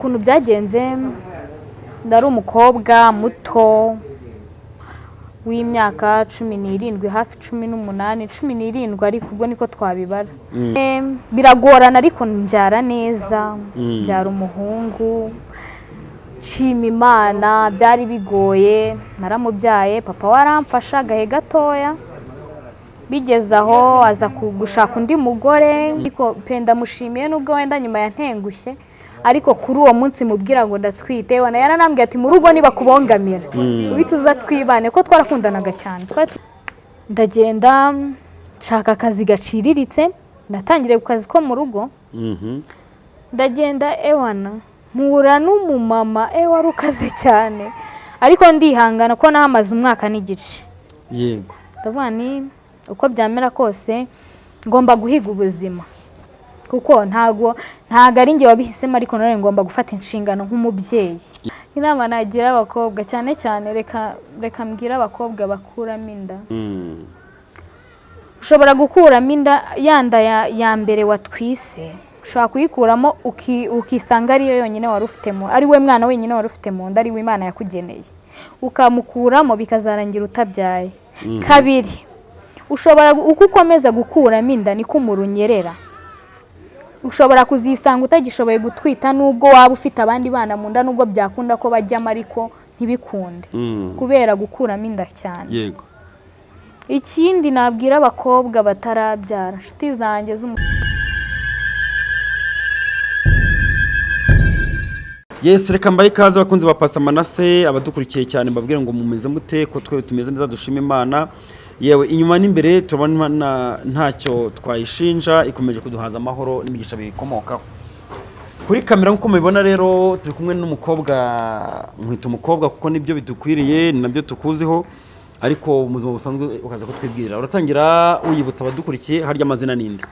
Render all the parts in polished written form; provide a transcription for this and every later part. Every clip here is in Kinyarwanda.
Ukuntu byagenze ndari umukobwa muto w'imyaka 17 hafi 18 17 ariko ubwo niko twabibara. Biragorana ariko mbyara neza, mbyara umuhungu, nshima Imana, byari bigoye, naramubyaye, papa waramfasha gahe gatoya, bigeze aho aza gushaka undi mugore, ariko penda mushimiye nubwo wenda nyuma yantengushye, ariko kuri uwo munsi mubwira ngo ndatwite, wana yaranambwiye ati mu rugo niba kubongamira ubituza twibane ko twarakundanaga cyane. Ndagenda nshaka akazi gaciriritse, natangire ku kazi ko mu rugo. Ndagenda ewana mpura n'umumama wari ukaze cyane, ariko ndihangana ko nahamaze umwaka n'igice. Yego. Ndavuga ni uko byamera kose ngomba guhiga ubuzima, kuko ntago ari nge wabihisemo, ariko none ngomba gufata inshingano nk'umubyeyi. Inama nagira abakobwa cyane cyane, reka mbwira abakobwa bakuramo inda. Ushobora gukuramo inda yanda ya mbere watwise, ushobora kuyikuramo ukisanga ariyo yonyine wari ufitemo, ari we mwana wenyine wari ufite mu nda, ari we Imana yakugeneye, ukamukuramo bikazarangira utabyaye. Kabiri, ushobora uko ukomeza gukuramo inda niko umurunyerera, ushobora kuzisanga utagishoboye gutwita nubwo waba ufite abandi bana mu nda, nubwo byakunda ko bajyamo ariko ntibikunde kubera gukuramo inda cyane. Yego. Ikindi nabwira abakobwa batarabyara, nshuti zanjye Yes, reka mbaye ikaze bakunzi ba Pastor Manase, abadukurikiye cyane mbabwire ngo mumeze mute, ko twe tumeze neza, dushima Imana. Yewe inyuma n'imbere turabona ntacyo twayishinja, ikomeje kuduhaza amahoro n'imigisha bikomokaho. Kuri kamera nkuko mubibona rero turi kumwe n'umukobwa, mwita umukobwa kuko nibyo bidukwiriye, ni nabyo tukuziho, ariko muzima busanzwe ukaza kutwibwira. Uratangira uyibutsa abadukurikiye harya amazina ninde?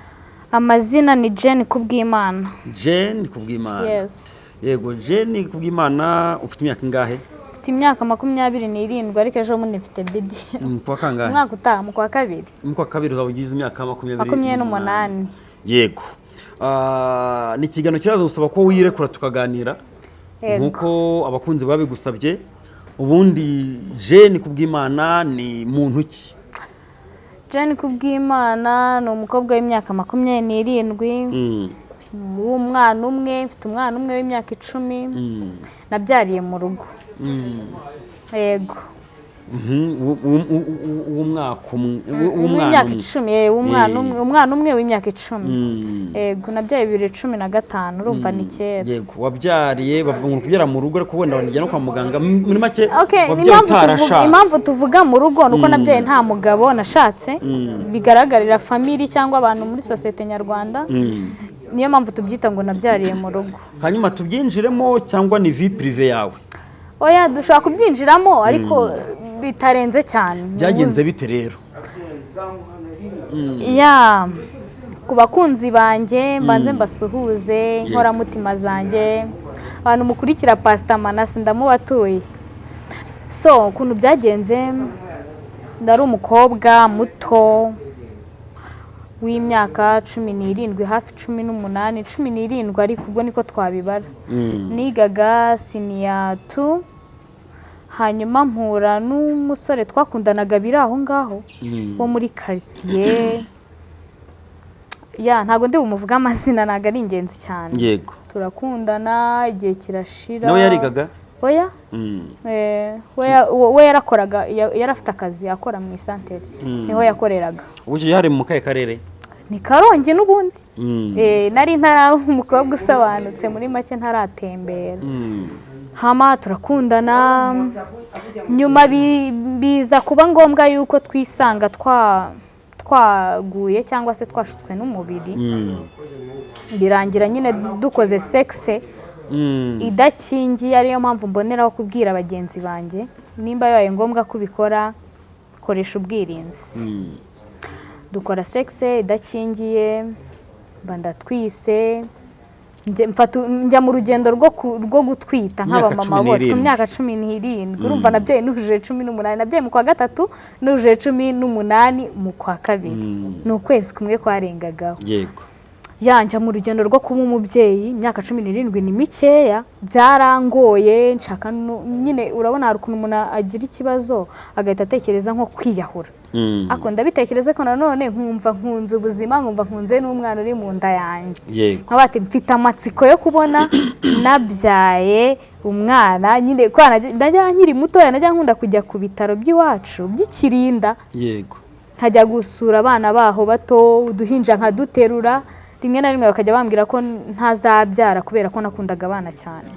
Amazina ni Jane Kubwimana. Jane Kubwimana. Yes. Yego, Jane Kubwimana, ufite imyaka ingahe? Mfite imyaka 27, ariko ejo bundi mfite bidi. Kwa kangahe? Umwaka utaha mu kwa kabiri. Mu kwa kabiri uzabugize imyaka 28. Yego. Ni ikiganiro kiraza gusaba ko wirekura tukaganira nkuko abakunzi babigusabye. Ubundi Jane Kubwimana ni muntu ki? Jane Kubwimana ni umukobwa w'imyaka 27. Umwana umwe, mfite umwana umwe w'imyaka 10. Nabyariye mu rugo. Yego. Umwaka w'imyaka 10, umwana umwe w'imyaka 10. Yego, nabyaye 2015, urumva ni kera. Yego, wabyariye bavuga ngo kubyara mu rugo, ariko wenda wanijya no kwa muganga muri make. Impamvu tuvuga mu rugo nuko nabyaye nta mugabo nashatse, bigaragarira family cyangwa abantu muri societe nyarwanda. Niyo mpamvu tubyita ngo nabyariye mu rugo. Hanyuma tubyinjiremo cyangwa ni vie prive yawe? Oya, dushaka kubyinjiramo ariko bitarenze cyane. Byagenze bite rero? Ya, ku bakunzi banjye mbanze mbasuhuze, nkora mutima zanjye, abantu mukurikira Pastor Manase ndamubatuye. So, ukuntu byagenze ndari umukobwa muto w'imyaka 17 hafi 18 17, ariko ubwo niko twabibara. Nigaga senior 2, hanyuma mpura n'umusore twakundanaga biri aho ngaho wo muri quartier. Ya, ntago ndi bumuvuga amazina, naga ari ingenzi cyane. Yego. Turakundana, igihe kirashira. Nawe yarigaga? Oya. We yarakoraga, yarafite akazi yakora mu isantere. Niho yakoreraga. Uje yari mu kahe karere? Ni Karongi n'ubundi. Nari ntara umukobwa usobanutse, muri make ntaratembera. Hama turakundana, nyuma biza kuba ngombwa yuko twisanga twaguye cyangwa se twashutswe n'umubiri. Birangira nyine dukoze sexe idakingiye, ariyo mpamvu mboneraho kubwira abagenzi banjye nimba yabaye ngombwa kubikora, koresha ubwirinzi. Dukora sexe idakingiye, bandatwise, njya mu rugendo rwo gutwita nk'abamama bose ku myaka 17. Urumva nabyaye nujuje 18, nabyaye mu kwa gatatu nujuje 18 mu kwa kabiri. Ni ukwezi kumwe kwarengagaho. Yego. yanja mu rugendo rwo kuba umubyeyi. Imyaka 17 ni mikeya, byarangoye nshaka nyine urabona hari ukuntu umuntu agira ikibazo agahita atekereza nko kwiyahura. Ako ndabitekereza ko nanone nkumva nkunze ubuzima, nkumva nkunze n'umwana uri mu nda yanjye. Nkabati mfite amatsiko yo kubona nabyaye umwana nyine ko ndajya nkiri muto najya nkunda kujya ku bitaro by'iwacu by'ikirinda. Yego. Hajya gusura abana baho bato uduhinja nkaduterura. Rimwe na rimwe bakajya bambwira ko ntazabyara kubera ko nakundaga abana cyane.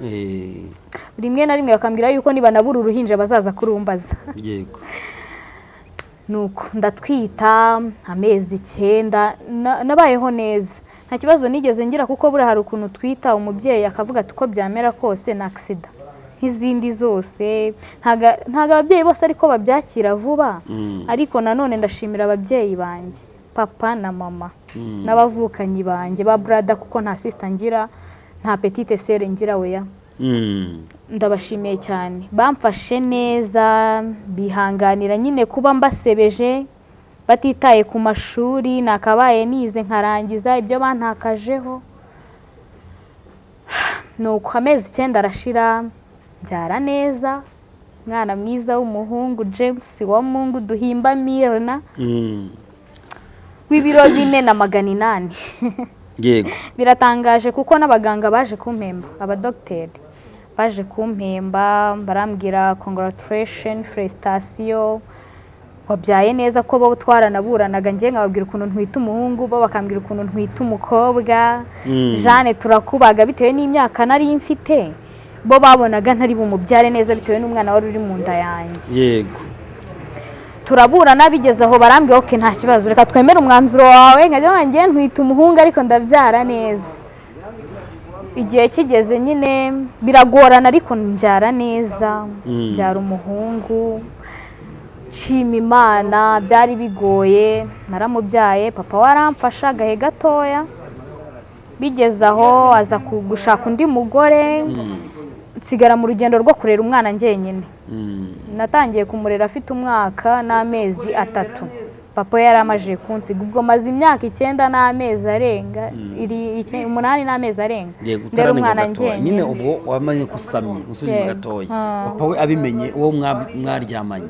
Rimwe na rimwe bakambwira yuko niba nabura uruhinja bazaza kurumbaza. Yego. Nuko ndatwita amezi 9 nabayeho neza. Nta kibazo nigeze ngira kuko buri hari ukuntu twita umubyeyi akavuga ati uko byamera kose na accident nk'izindi zose. Ntaga ababyeyi bose ariko babyakira vuba. Ariko nanone ndashimira ababyeyi banjye, papa na mama n'abavukanyi banjye ba brother kuko nta sister ngira, nta petite sœur ngira weya. Ndabashimiye cyane, bamfashe neza, bihanganira nyine kuba mbasebeje batitaye ku mashuri. Nakabaye nize nkarangiza ibyo bantakajeho. Nuko amezi 9 arashira, byara neza, mwana mwiza w'umuhungu James wa Mungu duhimba Mirna w'ibiro 4,800. Yego. Biratangaje kuko n'abaganga baje kumpemba, abadocteri baje kumpemba barambwira congratulations, felicitation, wabyaye neza ko bo twaranaburanaga ngiye nkababwira ukuntu ntwita umuhungu, bo bakambwira ukuntu ntwita umukobwa. Jeanne turakubaga bitewe n'imyaka nari mfite, bo babonaga ntari bumubyare neza bitewe n'umwana wari uri mu nda yanjye. Yego. Turaburana bigeze aho barambwira okay nta kibazo reka twemere umwanzuro wawe. Nkajya ngiye ntwita umuhungu ariko ndabyara neza. Igihe kigeze nyine biragorana ariko mbyara neza, byara umuhungu. Nshima Imana, byari bigoye, naramubyaye, papa waramfasha gahe gatoya. Bigeze aho aza gushaka undi mugore, nsigara mu rugendo rwo kurera umwana njyenyine. Natangiye kumurera afite umwaka n'amezi 3. Papa yaramaje kunsiga, ubwo maze imyaka 9 n'amezi arenga 8 n'amezi arenga. Ndera umwana njyenyine. Nyine ubwo wamanye kusamye musubije gatoya. Papa we abimenye uwo mwaryamanye.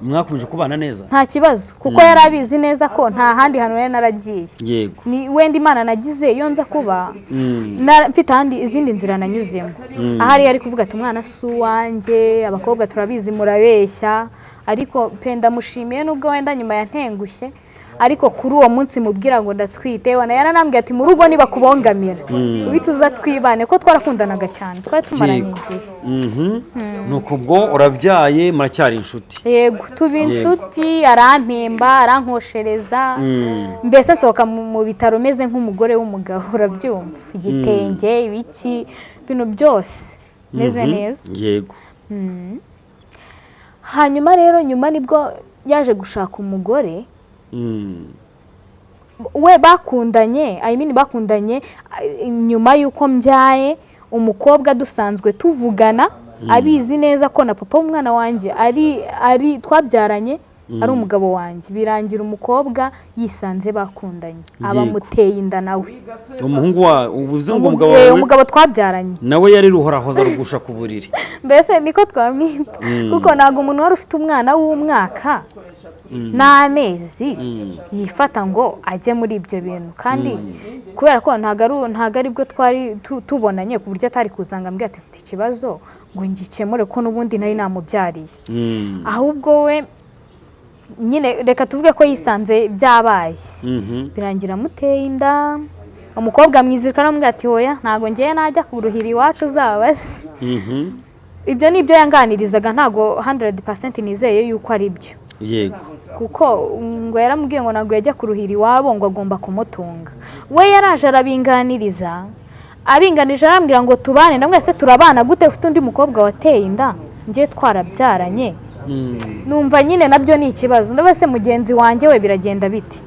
Mwakomeje kubana neza? Nta kibazo kuko yarabizi neza ko nta handi hantu nari naragiye. Yego. Ni wenda Imana nagize iyo nza kuba mfite handi izindi nzira nanyuzemo. Ahari yari kuvuga ati umwana si uwanjye, abakobwa turabizi murabeshya. Ariko penda mushimiye nubwo wenda nyuma yantengushye, ariko kuri uwo munsi mubwira ngo ndatwite wana yaranambwiye ati mu rugo niba kubongamira ubituza twibane ko twarakundanaga cyane, twari tumaranye igihe. Nuko ubwo urabyaye muracyari inshuti? Yego, tuba inshuti, arampemba, arankoshereza. Mbese nsohoka mu bitaro meze nk'umugore w'umugabo, urabyumva, igitenge ibiki bintu byose meze neza. Yego. Hanyuma rero nyuma nibwo yaje gushaka umugore. We bakundanye, bakundanye nyuma yuko mbyaye umukobwa dusanzwe tuvugana, abizi neza ko na papa w'umwana wanjye ari twabyaranye, ari umugabo wanjye. Birangira umukobwa yisanze bakundanye, abamuteye inda nawe. Umuhungu wa ubuze ngo umugabo wawe? Umugabo twabyaranye. Nawe yari ruhorahoza rugusha ku buriri. Mbese niko twamwita. Kuko nago umuntu wari ufite umwana w'umwaka n'amezi yifata ngo ajye muri ibyo bintu, kandi kubera ko ntago aribwo twari tubonanye ku buryo atari kuzanga mbwira ati mfite ikibazo ngo ngikemure ko n'ubundi nari namubyariye. Ahubwo we nyine reka tuvuge ko yisanze byabaye. Birangira muteye inda, umukobwa mwizirika aramubwira ati hoya ntago ngiye najya kuruhira iwacu zabase. Ibyo nibyo yanganirizaga, ntago 100% nizeye yuko ari byo. Yego. Kuko ngo yaramubwiye ngo nago yajya kuruhira iwabo ngo agomba kumutunga. We yaraje arabinganiriza, abinganije arambwira ngo tubane, namwe se turabana gute ufite undi mukobwa wateye inda ngiye twarabyaranye. Numva nyine nabyo ni ikibazo. Ndabase mugenzi wanjye we biragenda biti.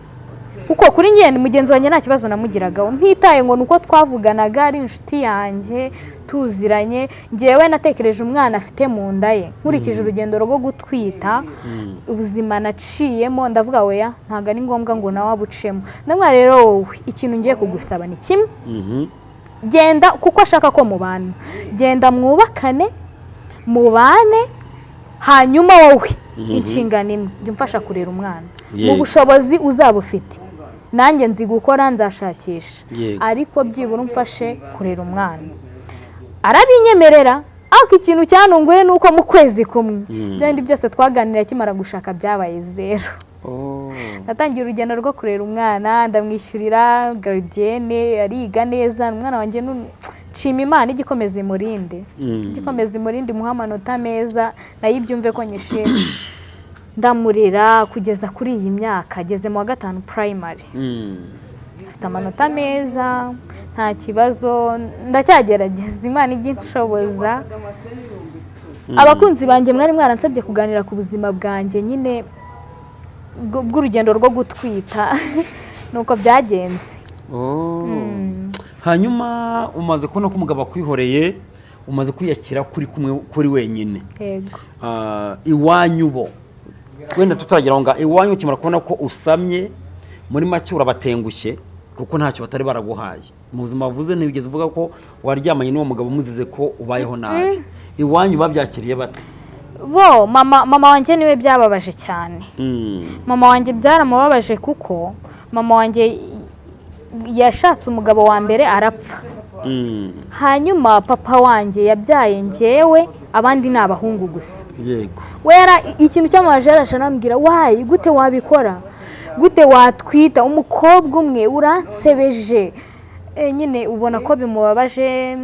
kuko kuri njye mugenzi wanjye nta kibazo namugiragaho ntitaye ngo nuko twavuganaga ari inshuti yanjye tuziranye, ngewe natekereje umwana afite mu nda ye nkurikije urugendo rwo gutwita ubuzima naciyemo, ndavuga weya ntabwo ari ngombwa ngo nawe abucemo. ndamubwira rero wowe ikintu ngiye kugusaba ni kimwe, genda kuko ashaka ko mubana, genda mwubakane mubane, hanyuma wowe inshingano imwe jya umfasha kurera umwana mu bushobozi uzaba ufite, nanjye nzi gukora nzashakisha, ariko byibura umfashe kurera umwana. Arabinyemerera, ariko ikintu cyanunguye ni uko mu kwezi kumwe byandi byose twaganira kimara gushaka byabaye zero. Natangiye urugendo rwo kurera umwana, ndamwishyurira gardienne, ariga neza, umwana wanjye nshima Imana igikomeza imurinde, igikomeza imurinde muha amanota meza, nayo ibyumve ko nyishima. Ndamurera kugeza kuri iyi myaka, ageze mu wa 5 primary, afite amanota meza, nta kibazo, ndacyagerageza, Imana iginshoboza. Abakunzi banjye mwari mwaransabye kuganira ku buzima bwanjye nyine bw'urugendo rwo gutwita nuko byagenze. Hanyuma umaze kubona ko umugabo akwihoreye, umaze kwiyakira kuri wenyine, yego, iwanyu bo wenda tutageraho nga iwanyu kimara kubona ko usamye, muri make urabatengushye kuko ntacyo batari baraguhaye mu buzima bavuze, ntibigeze uvuga ko waryamanye n'uwo mugabo muzize ko ubayeho nabi. Iwanyu babyakiriye bate? Bo mama wanjye niwe byababaje cyane. Mama wanjye byaramubabaje kuko mama wanjye yashatse umugabo wa mbere arapfa, hanyuma papa wanjye yabyaye njyewe, abandi ni abahungu gusa. Yego, wera ikintu cy'amaje arashanambwira wayi gute wabikora, gute watwita umukobwa umwe, uransebeje. Nyine ubona ko bimubabaje,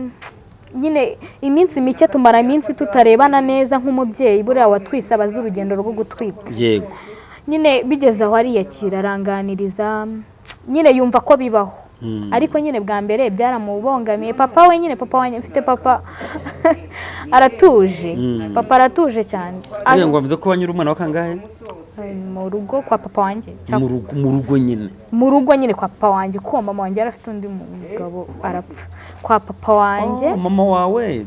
nyine iminsi mike tumara iminsi tutarebana neza nk'umubyeyi buriya watwise abaza urugendo rwo gutwita. Yego, nyine bigeze aho ariyakira, aranganiriza, nyine yumva ko bibaho, ariko nyine bwa mbere byaramubongamiye. Papa we nyine, papa wanjye mfite papa aratuje, papa aratuje cyane. Ngo bavuze ko wanyura umwana wa kangahe? Mu rugo kwa papa wanjye, mu rugo nyine, mu rugo nyine kwa papa wanjye, kuko mama wanjye yarafite undi mugabo arapfa. Kwa papa wanjye, mama wawe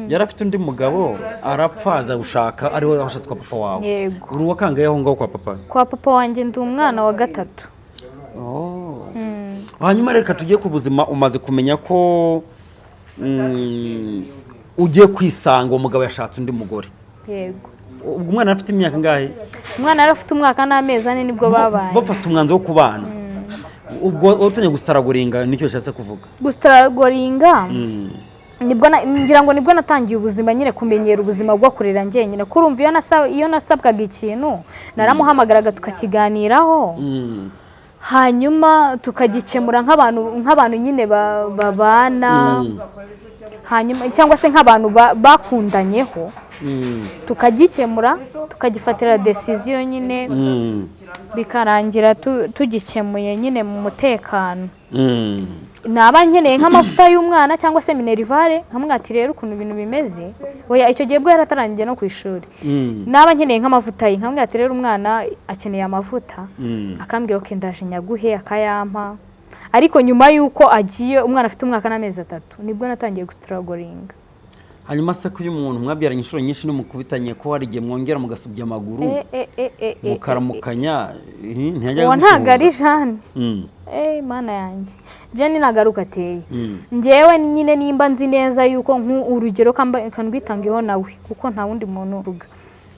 yarafite undi mugabo arapfa, aza gushaka, ariwe washatse kwa papa wawe. Yego. Uri wa kangahe aho ngaho kwa papa? Kwa papa wanjye ndi umwana wa 3. Hanyuma reka tujye ku buzima. Umaze kumenya ko ugiye kwisanga umugabo yashatse undi mugore. Yego. Ubwo umwana afite imyaka ingahe? Umwana arafite umwaka n'amezi 4 nibwo babaye. Bafata umwanzo wo kubana. Ubwo utonye gustaragoringa nicyo cyase kuvuga. Gustaragoringa nibwo ngira ngo nibwo natangiye ubuzima nyine, kumenyera ubuzima bwo kurera njye nyine. Kurumva iyo nasabwaga ikintu naramuhamagaraga tukakiganiraho, hanyuma tukagikemura nk'abantu nyine babana, hanyuma cyangwa se nk'abantu bakundanyeho, tukagikemura tukagifatira decision nyine, bikarangira tugikemuye nyine mu mutekano. Naba nkeneye nk'amavuta y'umwana cyangwa se minerivare, nkamwati rero ukuntu ibintu bimeze, oya icyo gihe bwo yaratarangiye no ku ishuri. Naba nkeneye nk'amavuta ye, nkamwati rero umwana akeneye amavuta, akambwira ko ndaje nyaguhe, akayampa. Ariko nyuma yuko agiye umwana afite umwaka n'amezi 3 nibwo natangiye gustragoringa. Hanyuma se ko umuntu mwabyaranye inshuro nyinshi n'umukubitanye ko hari igihe mwongera mugasubya amaguru mukaramukanya, ntiyajya gusuhuza? Ntago ari Jane. Mana yanjye, Jane nagaruka ateye. Njyewe nyine nimba nzi neza yuko urugero kanwitangeho nawe, kuko nta wundi muntu uvuga.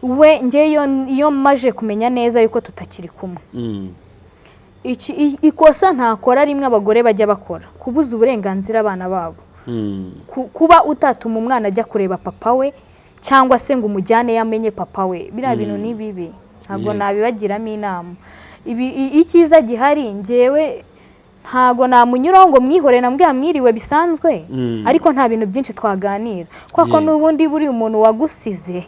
We njyewe iyo maje kumenya neza yuko tutakiri kumwe, ikosa ntakora rimwe abagore bajya bakora, kubuza uburenganzira abana babo. Kuba utatuma umwana ajya kureba papa we cyangwa se ngo umujyane yamenye papa we, biriya bintu ni bibi, ntabwo nabibagiramo inama. Icyiza gihari, njyewe ntabwo namunyuraho ngo mwihore nambwira mwiriwe bisanzwe, ariko nta bintu byinshi twaganira, kuko n'ubundi buri umuntu wagusize,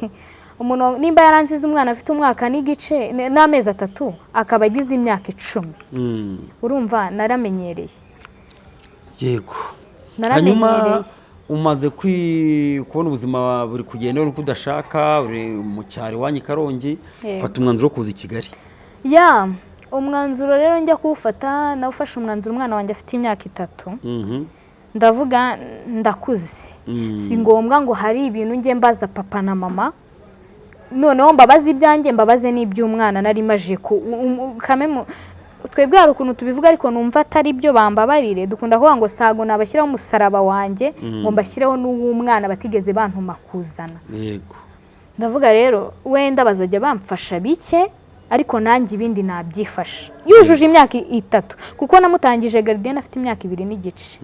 umuntu nimba yaranzize umwana afite umwaka n'igice n'amezi 3 akaba agize imyaka 10, urumva naramenyereye. Yego. Hanyuma umaze kubona ubuzima buri kugenda uri kudashaka, uri mu cyari wanyu Karongi, fata umwanzuro kuza i Kigali. umwanzuro rero njya kuwufata nawufashe umwanzuro umwana wanjye afite imyaka 3 ndavuga ndakuze si ngombwa ngo hari ibintu nge mbaza papa na mama noneho mbabaze ibyanjye mbabaze n'iby'umwana nari maje kamemo twebwe hari ukuntu tubivuga ariko numva atari byo bambabarire dukunda kuvuga ngo sago nabashyiraho umusaraba wanjye ngo mbashyireho n'uw'umwana batigeze bantuma kuzana yego ndavuga rero wenda bazajya bamfasha bike ariko nanjye ibindi nabyifasha yujuje imyaka 3 kuko namutangije gardienne afite imyaka 2 n'igice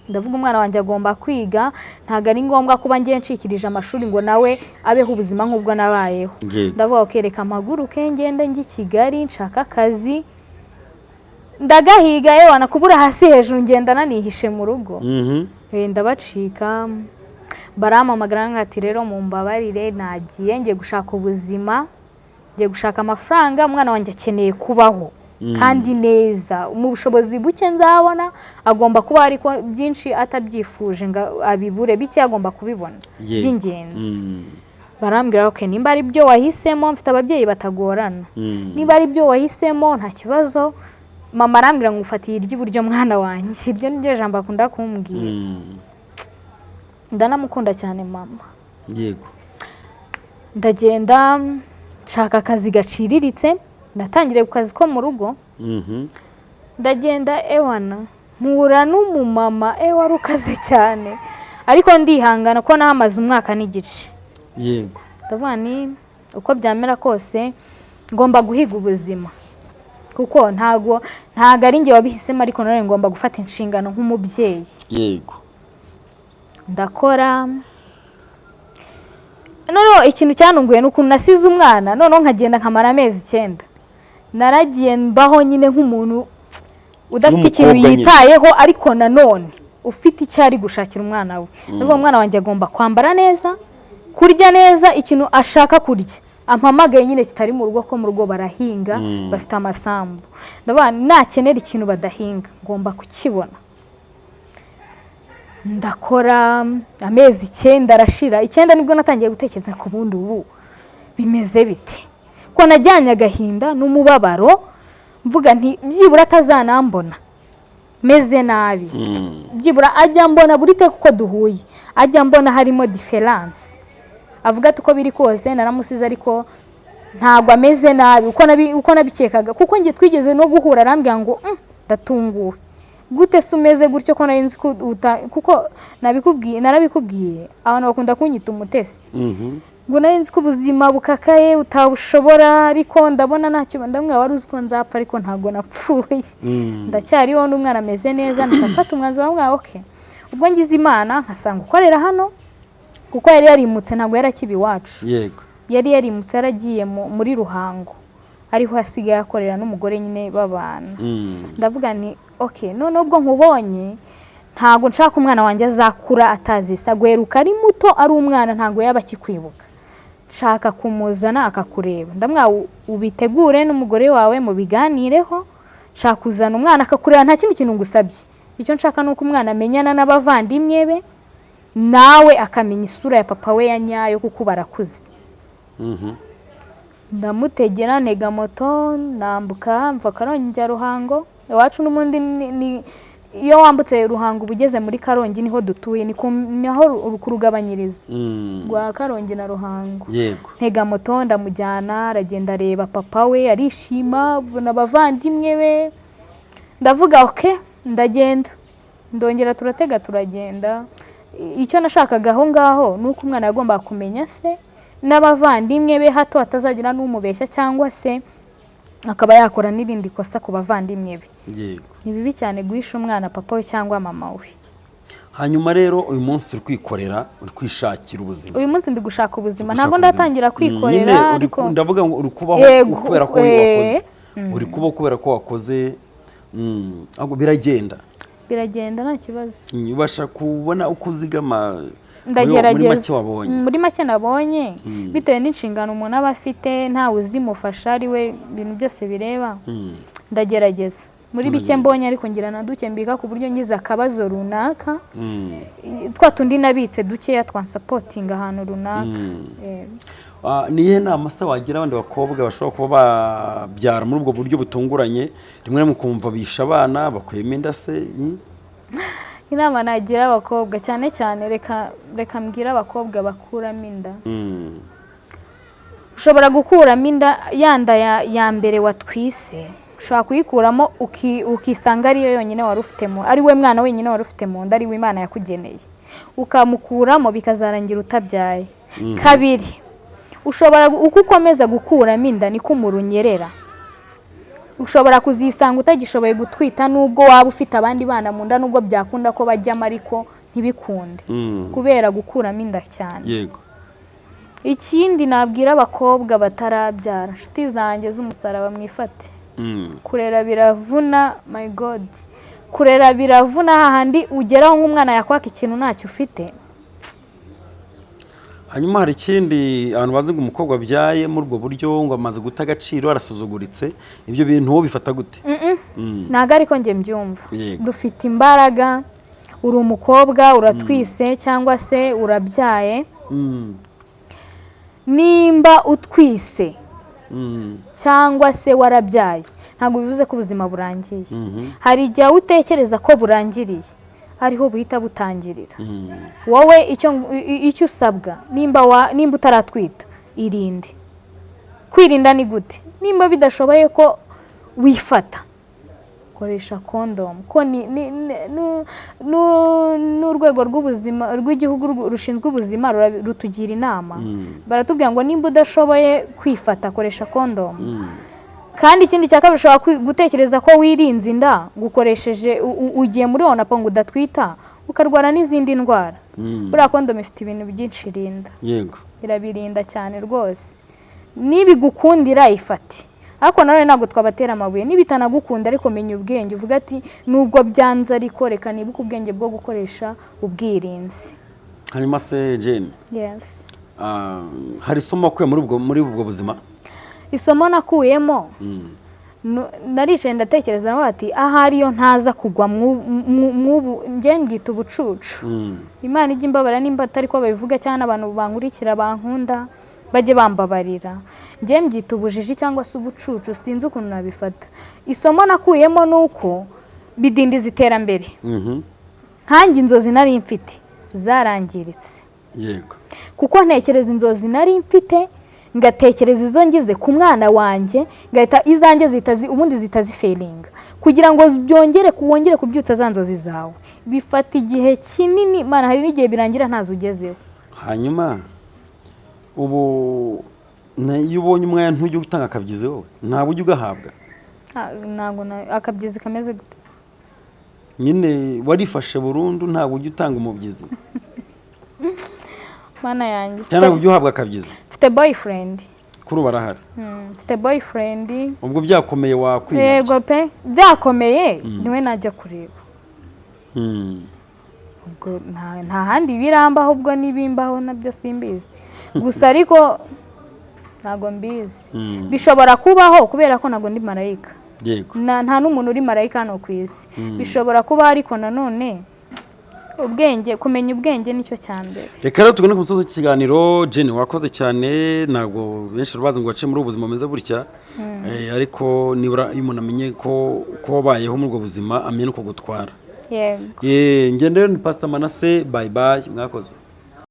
ndavuga umwana wanjye agomba kwiga ntago ari ngombwa kuba ngiye ncikirije amashuri ngo nawe abeho ubuzima nk'ubwo nabayeho ndavuga okereka amaguru ke ngende njye Kigali nshaka akazi ndagahiga yewe nakubura hasi hejuru ngenda nanihishe mu rugo ndabacika baramamagara ngati rero mumbabarire nagiye ngiye gushaka ubuzima ngiye gushaka amafaranga umwana wanjye akeneye kubaho kandi neza mu bushobozi buke nzabona agomba kuba ariko byinshi atabyifuje ngo abibure bike agomba kubibona by'ingenzi barambwira okay nimba ari byo wahisemo mfite ababyeyi batagorana niba ari byo wahisemo nta kibazo mama arambwira ngo ufatiye iry'iburyo mwana wanjye ibyo nibyo jambo akunda kumbwira ndanamukunda cyane mama yego ndagenda nshaka akazi gaciriritse natangire ku kazi ko mu rugo ndagenda ewana mpura n'umumama wari ukaze cyane ariko ndihangana ko namaze umwaka n'igice yego ndavuga ni uko byamera kose ngomba guhiga ubuzima kuko ntago ari njye wabihisemo ariko none ngomba gufata inshingano nk'umubyeyi yego ndakora noneho ikintu cyanunguye n'ukuntu nasize umwana noneho nkagenda nkamara amezi 9 naragiye mbaho nyine nk'umuntu udafite ikintu yitayeho ariko nanone ufite icyo ari gushakira umwana we ndavuga umwana wanjye agomba kwambara neza kurya neza ikintu ashaka kurya ampamagaye nyine kitari mu rugo ko mu rugo barahinga bafite amasambu ndavuga nakenera ikintu badahinga ngomba kukibona ndakora amezi 9 arashira 9 nibwo natangiye gutekereza ku bundi ubu bimeze biti ko najyanye agahinda n'umubabaro mvuga nti byibura atazanambona meze nabi byibura ajya mbona buri te kuko duhuye ajya mbona harimo difference avuga ati uko biri kose naramusize ariko ntabwo ameze nabi uko nabikekaga kuko ngiye twigeze no guhura arambwira ngo ndatunguwe gute sumeze gutyo ko narinzi kuko narabikubwiye abantu bakunda kunyita umutesi ngo narinzi ko ubuzima bukakaye utabushobora ariko ndabona ntacyo ndamwe wari uzi ko nzapfa ariko ntago napfuye ndacyariho n'umwana ameze neza ndafata umwanzuro wamwe okay ubwo ngize Imana nkasanga ukorera hano kuko yari yarimutse ntago yarakibi wacu yego yari yarimutse yaragiye muri Ruhango ariho hasigaye akorera n'umugore nyine babana ndavuga ni okay none ubwo nkubonye ntago nshaka umwana wanjye azakura atazisa gweruka ari muto ari umwana ntago yaba kikwibuka nshaka kumuzana akakureba ndamwa ubitegure n'umugore wawe mu biganireho nshaka kuzana umwana akakureba nta kindi kintu ngusabye icyo nshaka nuko umwana amenyana n'abavandimwe be nawe akamenya isura ya papa we ya nyayo kuko barakuze ndamutegera ntega moto nambuka mva Karongi njya Ruhango iwacu n'umundi iyo wambutse Ruhango ubugeze muri Karongi niho dutuye niho kurugabanyiriza rwa Karongi na Ruhango yego ntega moto ndamujyana aragenda areba papa we arishima n'abavandimwe be ndavuga okay ndagenda ndongera turatega turagenda icyo nashakaga aho ngaho nuko umwana yagomba kumenya se n'abavandimwe be hato atazagira n'umubeshya cyangwa se akaba yakora n'irindi kosa ku bavandimwe be yego ni bibi cyane guhisha umwana papa we cyangwa mama we hanyuma rero uyu munsi uri kwikorera uri kwishakira ubuzima uyu munsi ndi gushaka ubuzima ntabwo ndatangira kwikorera ariko ndavuga ngo uri kubaho kubera ko wakoze uri kubaho kubera ko wakoze biragenda nta kibazo ubasha kubona uko uzigama ndagerageza muri make nabonye bitewe n'inshingano umuntu aba afite ntawe uzimufasha ari we ibintu byose bireba ndagerageza muri bike mbonye ariko ngira na duke mbika ku buryo ngize akabazo runaka twa tundi nabitse dukeya twansapotinga ahantu runaka. Niye nama se wagira abandi bakobwa bashobora kuba babyara muri ubwo buryo butunguranye rimwe mukumva bisha abana bakuyemo inda se? Inama nagira abakobwa cyane cyane reka mbwira abakobwa bakuramo inda. Ushobora gukuramo inda yanda ya mbere watwise, ushobora kuyikuramo ukisanga ariyo yonyine wari ufitemo, ari we mwana wenyine wari ufite mu nda, ari we Imana yakugeneye, ukamukuramo bikazarangira utabyaye. Kabiri, ushobora uko ukomeza gukuramo inda niko umurunyerera, ushobora kuzisanga utagishoboye gutwita nubwo waba ufite abandi bana mu nda, nubwo byakunda ko bajyamo ariko ntibikunde kubera gukuramo inda cyane. Yego. Ikindi nabwira abakobwa batarabyara, inshuti zanjye z'umusaraba mwifate. Kurera biravuna, my God, kurera biravuna. Hahandi ugeraho nk'umwana yakwaka ikintu ntacyo ufite. Hanyuma hari ikindi abantu bazi ngo umukobwa byaye muri ubwo buryo ngo amaze guta agaciro, arasuzuguritse, ibyo bintu wowe bifata gute? Ntago ariko njye mbyumva. Dufite imbaraga, uri umukobwa uratwise cyangwa se urabyaye, nimba utwise cyangwa se warabyaye ntabwo bivuze ko ubuzima burangiye. Hari igihe utekereza ko burangiriye ariho buhita butangirira. Wowe icyo usabwa nimba utaratwita, irinde. Kwirinda ni gute? Nimba bidashoboye ko wifata, koresha condom, ko n'urwego rw'ubuzima rw'igihugu rushinzwe ubuzima rutugira inama. Baratubwira ngo nimba udashoboye kwifata, koresha condom. Kandi ikindi cya kabiri, ushobora gutekereza ko wirinze inda gukoresheje ugiye muri onapo ngo udatwita ukarwara n'izindi ndwara. Buriya condom ifite ibintu byinshi irinda. Yego. Irabirinda cyane rwose. Nibigukundira ifate. Ariko nawe ntabwo twabatera amabuye, nibitanagukunda ariko menya ubwenge, uvuga ati nubwo byanze ariko reka nibuke ubwenge bwo gukoresha ubwirinzi. Hanyuma se Jane, yes, hari isomo wakuye muri ubwo buzima? Isomo nakuyemo, naricaye ndatekereza bati ahari yo ntaza kugwa njye mbwita ubucucu. Imana ijya imbabara nimba atari ko babivuga, cyane abantu bankurikira bankunda bajye bambabarira. Njye mbyita ubujiji cyangwa se ubucucu, sinzi ukuntu nabifata. Isomo nakuyemo nuko bidindiza iterambere. Nkanjye inzozi nari mfite zarangiritse. Yego. Kuko ntekereza inzozi nari mfite, ngatekereza izo ngize ku mwana wanjye, ngahita izanjye ubundi zitazifelinga, kugira ngo wongere kubyutsa za nzozi zawe bifata igihe kinini. Mana, hari n'igihe birangira ntazo ugezeho. Hanyuma ubu iyo ubonye umwana ntujye gutanga akabyizi wowe ntabwo ujya ugahabwa? Ntabwo akabyizi kameze gute? Nyine warifashe burundu, ntabwo ujya utanga umubyizi? Mana yanjye, cyane ujya uhabwa akabyizi? Mfite boyfriend. Kuri ubu arahari? Mfite boyfriend. Ubwo byakomeye wakwiyakira? Yego pe, byakomeye niwe najya kureba. Ubwo nta handi birambaho, ubwo nibimbaho nabyo simbizi. Gusa ariko ntago mbizi. Bishobora kubaho kubera ko ntago ndi marayika. Yego. Nta n'umuntu uri marayika hano ku isi. Bishobora kuba ariko nanone ubwenge, kumenya ubwenge nicyo cyambere. Reka rero tugane ku musozo w'ikiganiro. Jane, wakoze cyane. Ntabwo benshi bazi ngo wace muri ubuzima bumeze burya, ariko nibura iyo umuntu amenye ko wabayeho muri ubwo buzima, amenye uko gutwara. Yego. Ngende ni Pastor Manase, bye bye, mwakoze.